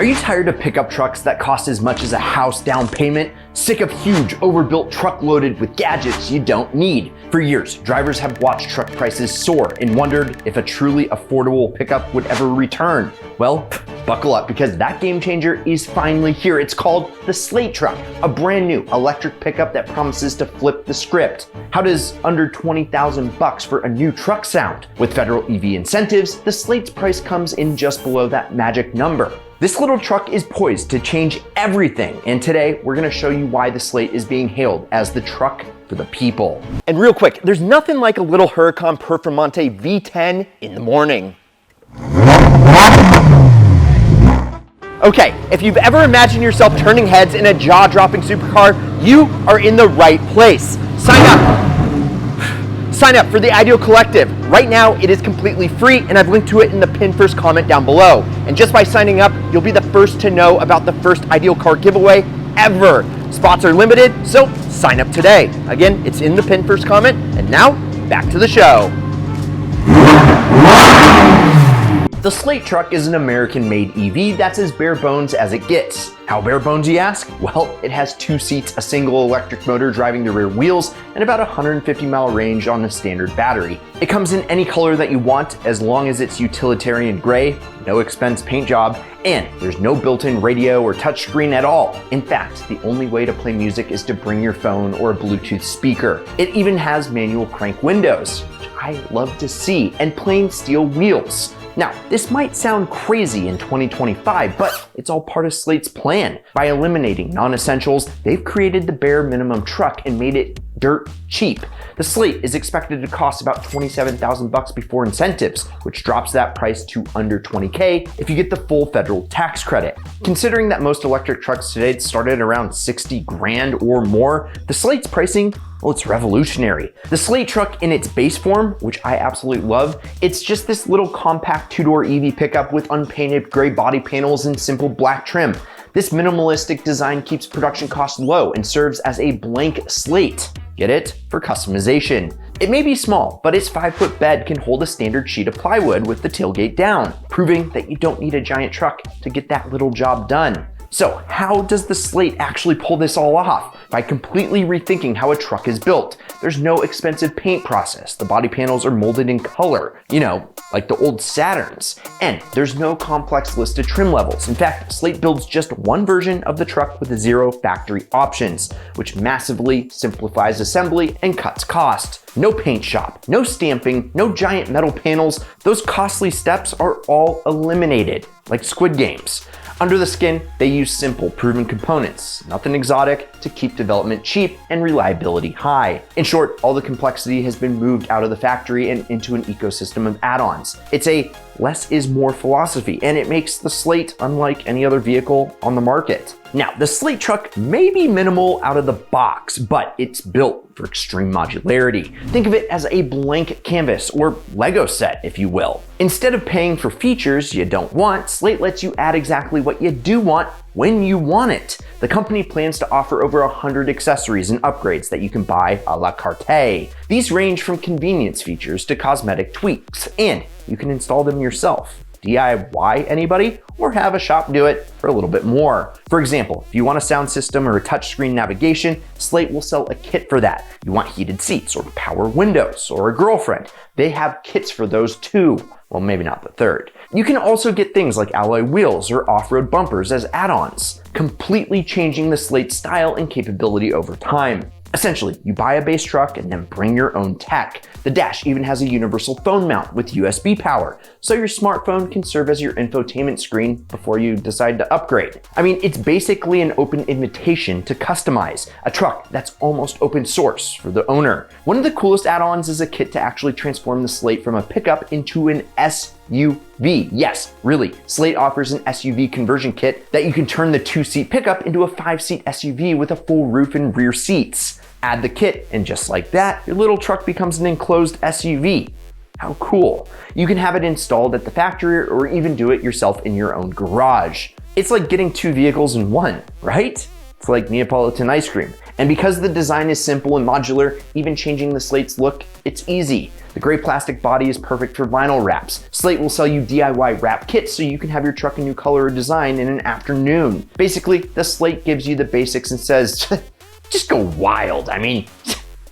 Are you tired of pickup trucks that cost as much as a house down payment? Sick of huge, overbuilt truck loaded with gadgets you don't need? For years, drivers have watched truck prices soar and wondered if a truly affordable pickup would ever return. Well, buckle up, because that game changer is finally here. It's called the Slate Truck, a brand new electric pickup that promises to flip the script. How does under $20,000 for a new truck sound? With federal EV incentives, the Slate's price comes in just below that magic number. This little truck is poised to change everything, and today we're gonna show you why the Slate is being hailed as the truck for the people. And real quick, there's nothing like a little Huracan Performante V10 in the morning. Okay, if you've ever imagined yourself turning heads in a jaw-dropping supercar, you are in the right place. Sign up. Sign up for the Ideal Collective. Right now, it is completely free, and I've linked to it in the pinned first comment down below. And just by signing up, you'll be the first to know about the first Ideal car giveaway ever. Spots are limited, so sign up today. Again, it's in the pinned first comment, and now, back to the show. The Slate Truck is an American-made EV that's as bare bones as it gets. How bare bones, you ask? Well, it has 2 seats, a single electric motor driving the rear wheels, and about 150-mile range on a standard battery. It comes in any color that you want, as long as it's utilitarian gray, no expense paint job, and there's no built-in radio or touchscreen at all. In fact, the only way to play music is to bring your phone or a Bluetooth speaker. It even has manual crank windows, which I love to see, and plain steel wheels. Now, this might sound crazy in 2025, but it's all part of Slate's plan. By eliminating non-essentials, they've created the bare minimum truck and made it dirt cheap. The Slate is expected to cost about $27,000 before incentives, which drops that price to under $20K if you get the full federal tax credit. Considering that most electric trucks today started around 60 grand or more, the Slate's pricing, well, it's revolutionary. The Slate Truck in its base form, which I absolutely love, it's just this little compact 2-door EV pickup with unpainted gray body panels and simple black trim. This minimalistic design keeps production costs low and serves as a blank slate. Get it? For customization. It may be small, but its 5-foot bed can hold a standard sheet of plywood with the tailgate down, proving that you don't need a giant truck to get that little job done. So how does the Slate actually pull this all off? By completely rethinking how a truck is built. There's no expensive paint process. The body panels are molded in color, like the old Saturns. And there's no complex list of trim levels. In fact, Slate builds just one version of the truck with 0 factory options, which massively simplifies assembly and cuts cost. No paint shop, no stamping, no giant metal panels. Those costly steps are all eliminated, like Squid Games. Under the skin, they use simple, proven components, nothing exotic, to keep development cheap and reliability high. In short, all the complexity has been moved out of the factory and into an ecosystem of add-ons. It's a less is more philosophy, and it makes the Slate unlike any other vehicle on the market. Now, the Slate Truck may be minimal out of the box, but it's built for extreme modularity. Think of it as a blank canvas or Lego set, if you will. Instead of paying for features you don't want, Slate lets you add exactly what you do want when you want it. The company plans to offer over 100 accessories and upgrades that you can buy a la carte. These range from convenience features to cosmetic tweaks, and you can install them yourself. DIY anybody, or have a shop do it for a little bit more. For example, if you want a sound system or a touchscreen navigation, Slate will sell a kit for that. You want heated seats or power windows or a girlfriend, they have kits for those too. Well, maybe not the third. You can also get things like alloy wheels or off-road bumpers as add-ons, completely changing the Slate style and capability over time. Essentially, you buy a base truck and then bring your own tech. The dash even has a universal phone mount with USB power, so your smartphone can serve as your infotainment screen before you decide to upgrade. I mean, it's basically an open invitation to customize a truck that's almost open source for the owner. One of the coolest add-ons is a kit to actually transform the Slate from a pickup into an SUV. Yes, really, Slate offers an SUV conversion kit that you can turn the 2-seat pickup into a 5-seat SUV with a full roof and rear seats. Add the kit, and just like that, your little truck becomes an enclosed SUV. How cool. You can have it installed at the factory or even do it yourself in your own garage. It's like getting 2 vehicles in one, right? It's like Neapolitan ice cream. And because the design is simple and modular, even changing the Slate's look, it's easy. The gray plastic body is perfect for vinyl wraps. Slate will sell you DIY wrap kits so you can have your truck a new color or design in an afternoon. Basically, the Slate gives you the basics and says, just go wild. I mean,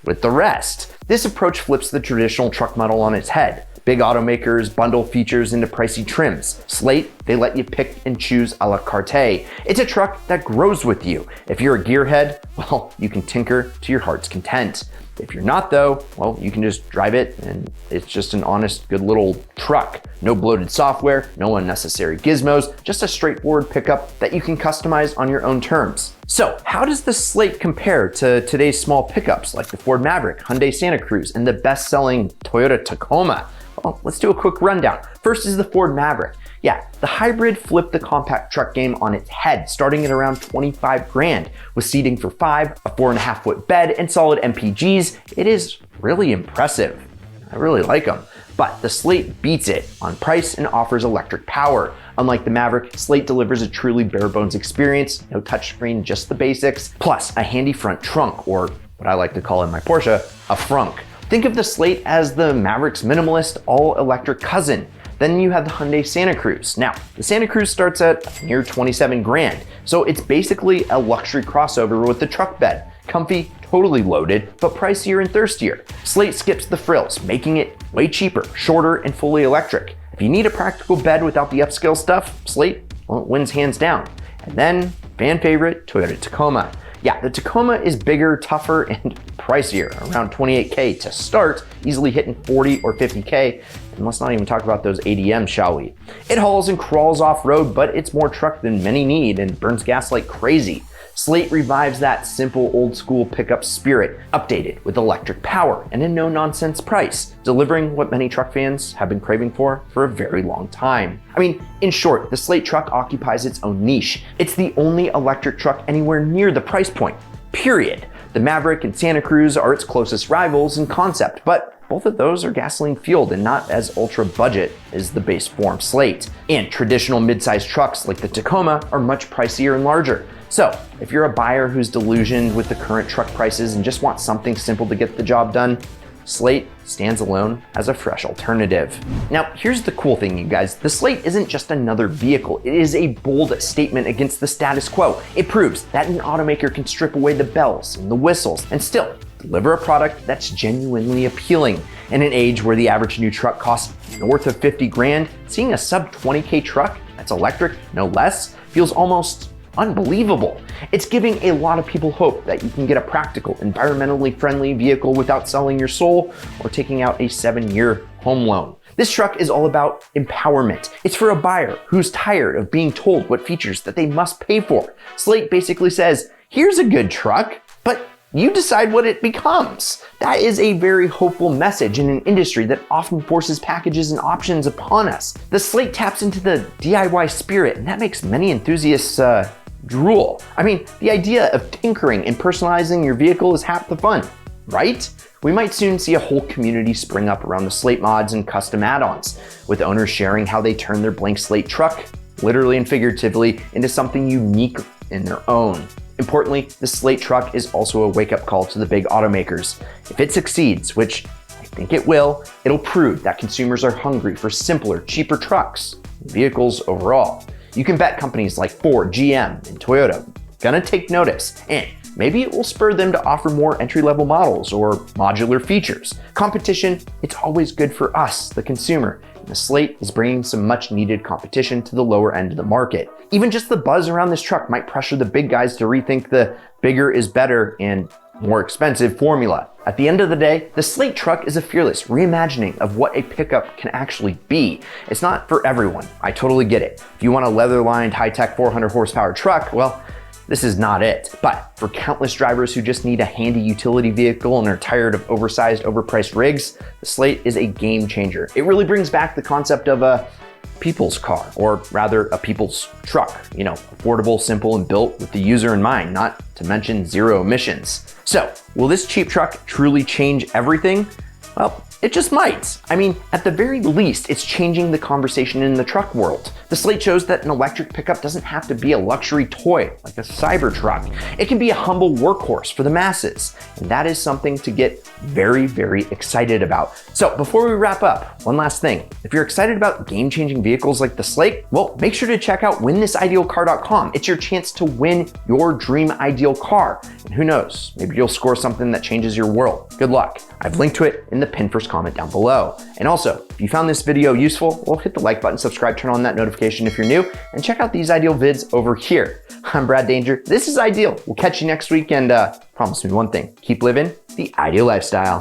with the rest. This approach flips the traditional truck model on its head. Big automakers bundle features into pricey trims. Slate, they let you pick and choose a la carte. It's a truck that grows with you. If you're a gearhead, well, you can tinker to your heart's content. If you're not though, well, you can just drive it and it's just an honest, good little truck. No bloated software, no unnecessary gizmos, just a straightforward pickup that you can customize on your own terms. So how does the Slate compare to today's small pickups like the Ford Maverick, Hyundai Santa Cruz, and the best-selling Toyota Tacoma? Well, let's do a quick rundown. First is the Ford Maverick. Yeah, the hybrid flipped the compact truck game on its head, starting at around 25 grand. With seating for 5, a 4.5-foot bed, and solid MPGs, it is really impressive. I really like them. But the Slate beats it on price and offers electric power. Unlike the Maverick, Slate delivers a truly bare-bones experience, no touchscreen, just the basics, plus a handy front trunk, or what I like to call in my Porsche, a frunk. Think of the Slate as the Maverick's minimalist, all-electric cousin. Then you have the Hyundai Santa Cruz. Now, the Santa Cruz starts at near 27 grand, so it's basically a luxury crossover with the truck bed. Comfy, totally loaded, but pricier and thirstier. Slate skips the frills, making it way cheaper, shorter, and fully electric. If you need a practical bed without the upscale stuff, Slate, well, it wins hands down. And then, fan favorite, Toyota Tacoma. Yeah, the Tacoma is bigger, tougher, and pricier, around 28K to start, easily hitting 40 or 50K. And let's not even talk about those ADMs, shall we? It hauls and crawls off-road, but it's more truck than many need and burns gas like crazy. Slate revives that simple old-school pickup spirit, updated with electric power and a no-nonsense price, delivering what many truck fans have been craving for a very long time. I mean, in short, the Slate truck occupies its own niche. It's the only electric truck anywhere near the price point, period. The Maverick and Santa Cruz are its closest rivals in concept, but both of those are gasoline-fueled and not as ultra-budget as the base form Slate. And traditional mid-sized trucks like the Tacoma are much pricier and larger. So, if you're a buyer who's delusioned with the current truck prices and just wants something simple to get the job done, Slate stands alone as a fresh alternative. Now, here's the cool thing, you guys. The Slate isn't just another vehicle. It is a bold statement against the status quo. It proves that an automaker can strip away the bells and the whistles and still deliver a product that's genuinely appealing. In an age where the average new truck costs north of 50 grand, seeing a sub 20K truck that's electric, no less, feels almost unbelievable. It's giving a lot of people hope that you can get a practical, environmentally friendly vehicle without selling your soul or taking out a 7-year home loan. This truck is all about empowerment. It's for a buyer who's tired of being told what features that they must pay for. Slate basically says, here's a good truck, but you decide what it becomes. That is a very hopeful message in an industry that often forces packages and options upon us. The Slate taps into the DIY spirit, and that makes many enthusiasts drool. I mean, the idea of tinkering and personalizing your vehicle is half the fun, right? We might soon see a whole community spring up around the Slate mods and custom add-ons, with owners sharing how they turn their blank slate truck, literally and figuratively, into something unique in their own. Importantly, the Slate truck is also a wake-up call to the big automakers. If it succeeds, which I think it will, it'll prove that consumers are hungry for simpler, cheaper trucks, and vehicles overall. You can bet companies like Ford, GM, and Toyota gonna take notice, and maybe it will spur them to offer more entry-level models or modular features. Competition, it's always good for us, the consumer, and the Slate is bringing some much-needed competition to the lower end of the market. Even just the buzz around this truck might pressure the big guys to rethink the bigger is better and more expensive formula. At the end of the day, the Slate truck is a fearless reimagining of what a pickup can actually be. It's not for everyone. I totally get it. If you want a leather-lined, high-tech 400 horsepower truck, well, this is not it. But for countless drivers who just need a handy utility vehicle and are tired of oversized, overpriced rigs, the Slate is a game changer. It really brings back the concept of a people's car, or rather a people's truck. You know, affordable, simple, and built with the user in mind, not to mention zero emissions. So, will this cheap truck truly change everything? Well, It just might. I mean, at the very least, it's changing the conversation in the truck world. The Slate shows that an electric pickup doesn't have to be a luxury toy like a Cybertruck. It can be a humble workhorse for the masses. And that is something to get very, very excited about. So before we wrap up, one last thing. If you're excited about game-changing vehicles like the Slate, well, make sure to check out winthisIdealCar.com. It's your chance to win your dream ideal car. And who knows, maybe you'll score something that changes your world. Good luck. I've linked to it in the pinned first comment down below. And also, if you found this video useful, well, hit the like button, subscribe, turn on that notification if you're new, and check out these Ideal vids over here. I'm Brad Danger. This is Ideal. We'll catch you next week, and promise me one thing, keep living the ideal lifestyle.